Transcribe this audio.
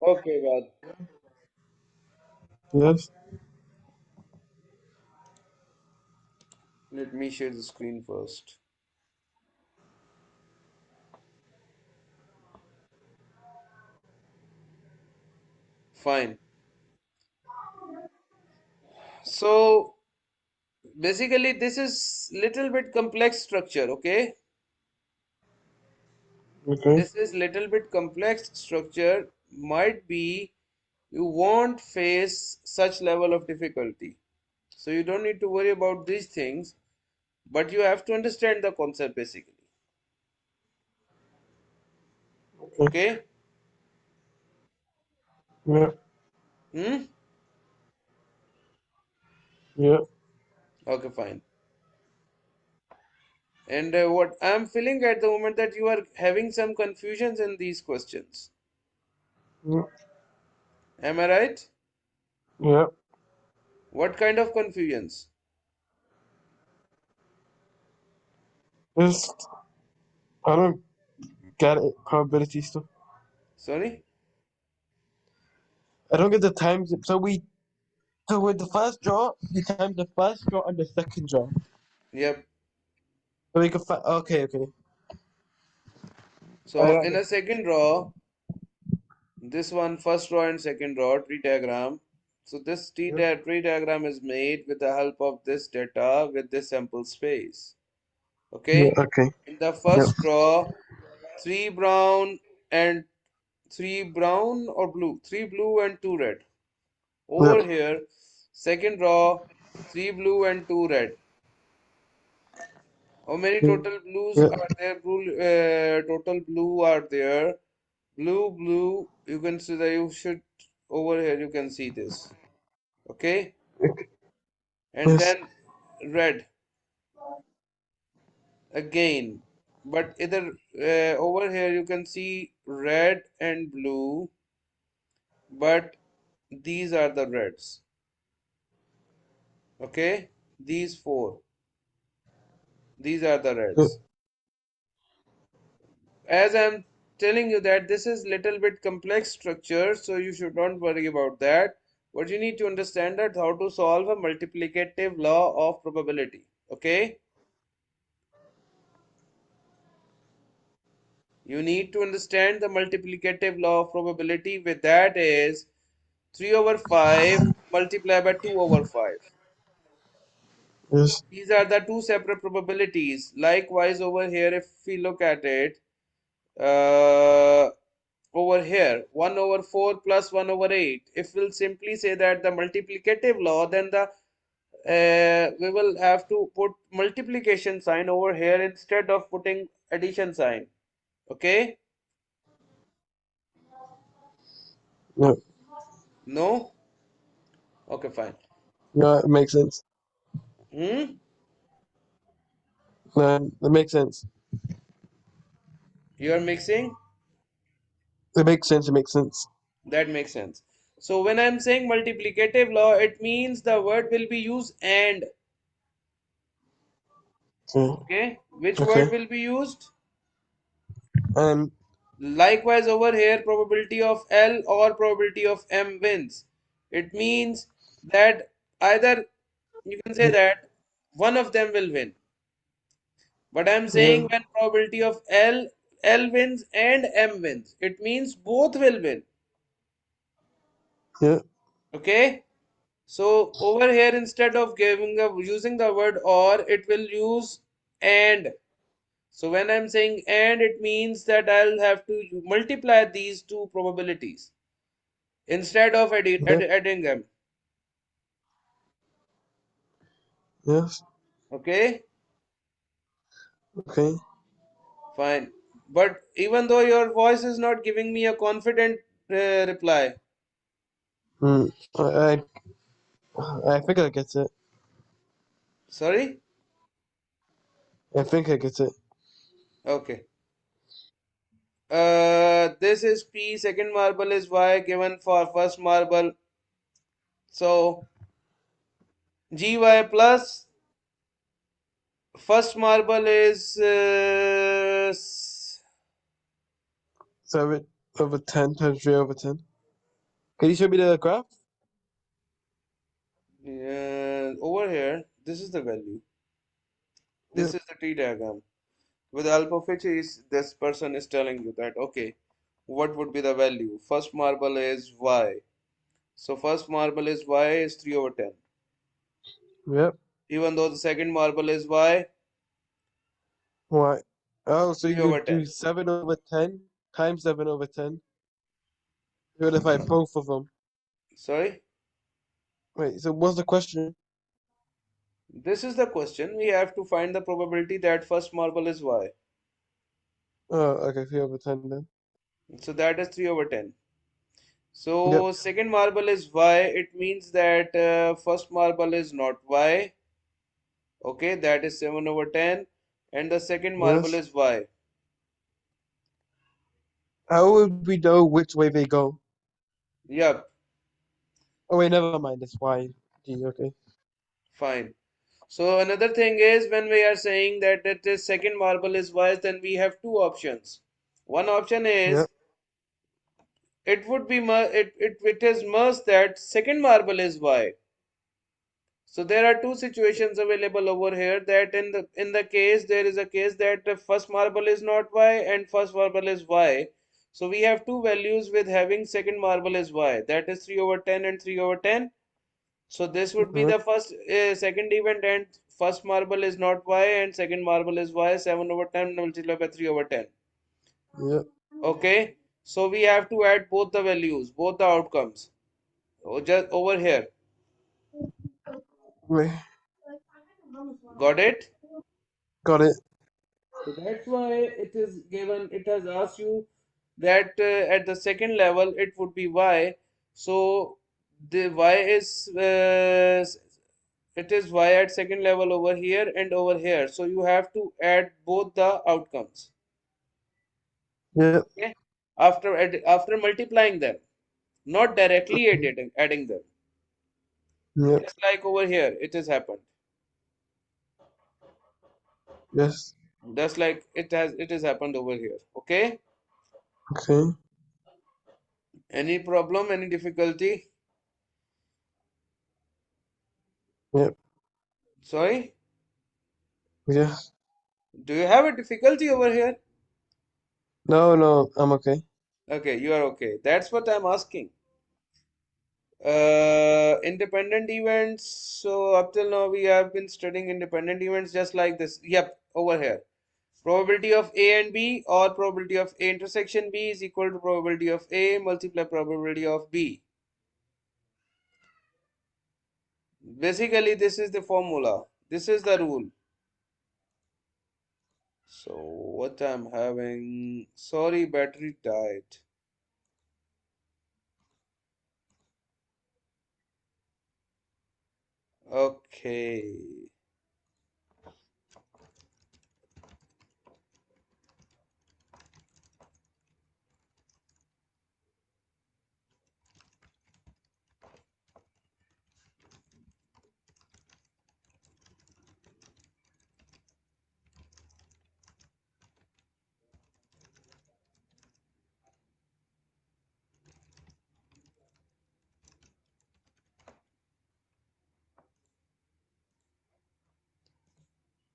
Okay, God. Yes. Let me share the screen first. Fine. So basically, this is little bit complex structure. Okay, Okay. this is little bit complex structure. Might be you won't face such level of difficulty. So you don't need to worry about these things, but you have to understand the concept basically. Okay. Okay? Yeah. Hmm? Yeah. Okay, fine. And what I'm feeling at the moment that you are having some confusions in these questions. Yeah. Am I right? Yeah. What kind of confusions? Just I don't get it. Probability stuff. Sorry? I don't get the times. So with the first draw, we times the first draw and the second draw. Yep. So we can find. Okay. Okay. I So got in it. a second row, this one first row and second row tree diagram. So this Yeah. tree diagram is made with the help of this data with this sample space. Yeah. Okay. Okay. In the Yeah. first row, three brown and three brown or blue, three blue and two red. Yeah. Over here, second row, three blue and two red. How many Yeah. total blues Yeah. are there? Total blue are there. Blue, blue. You can see that you should over here. You can see this. Okay, and Yes. then red again. But either over here you can see red and blue. But these are the reds. Okay, these four. These are the Yeah. reds. As I'm telling you that this is little bit complex structure, so you should not worry about that. What you need to understand that how to solve a multiplicative law of probability. Okay, you need to understand the multiplicative law of probability. With that is 3 over 5 multiplied by 2 over 5. Yes. These are the two separate probabilities. Likewise, over here, if we look at it, uh, over here 1 over 4 plus 1 over 8, if we'll simply say that the multiplicative law, then the we will have to put multiplication sign over here instead of putting addition sign. Okay, Yeah. no, okay, fine. Yeah. It makes sense. Hmm? That makes sense. You are mixing. It makes sense. It makes sense. That makes sense. So when I'm saying multiplicative law, it means the word will be used and. Okay. Okay, which Okay. word will be used? And Likewise, over here, probability of L or probability of M wins. It means that either you can say that one of them will win. But I'm yeah. saying when probability of L wins and M wins, it means both will win. Yeah. Okay. So over here, instead of using the word or, it will use and. So when I'm saying and, it means that I'll have to multiply these two probabilities instead of Yeah. adding them. Yes. Okay, Okay. fine. But even though your voice is not giving me a confident reply, Hmm. I I think I get it. sorry. I think I get it. Okay. This is P. Second marble is Y given for first marble. So GY plus first marble is 7 over 10 times 3 over 10. Can you show me the graph? Over here, this is the value. This Yep. is the tree diagram. With the help of which is this person is telling you that okay, what would be the value? First marble is y. So first marble is y is 3 over 10. Yep. Even though the second marble is y, Why? Oh, so 3 you over do 10. 7/10 times 7/10. You divide both of them. Sorry? Wait, so what's the question? This is the question. We have to find the probability that first marble is y. Oh, okay, 3/10 then. So that is 3 over 10. Yep. So second marble is y. It means that first marble is not y. Okay, that is 7 over 10. And the second marble Yes. is y. How would we know which way they go? Yup, Oh wait, never mind. It's Y. G. Okay. fine. So another thing is when we are saying that it is second marble is y, then we have two options. One option is Yep. it would be it is must that second marble is y. So there are two situations available over here that in the case there is a case that the first marble is not y and first marble is y. So we have two values with having second marble is y, that is 3 over 10 and 3 over 10. So this would be Yep. the second event, and first marble is not y and second marble is y, 7 over 10 multiplied by 3 over 10. Yep. Okay, so we have to add both the values, both the outcomes. Just over here. Wait. Got it? Got it. So that's why it is given, it has asked you that at the second level it would be y. So the y is it is y at second level over here and over here. So you have to add both the outcomes. Yep. Okay. After multiplying them, not directly adding them. Yep. Just like over here, it has happened. Yes. Just like it has happened over here. Okay. Okay. Any problem? Any difficulty? Yep. Sorry. Yes. Do you have a difficulty over here? No, no, I'm okay. Okay, you are okay. That's what I'm asking. Independent events. So up till now we have been studying independent events just like this. Yep, over here. Probability of A and B or probability of A intersection B is equal to probability of A multiply probability of B. Basically, this is the formula. This is the rule. So what I'm having, sorry, battery died. Okay.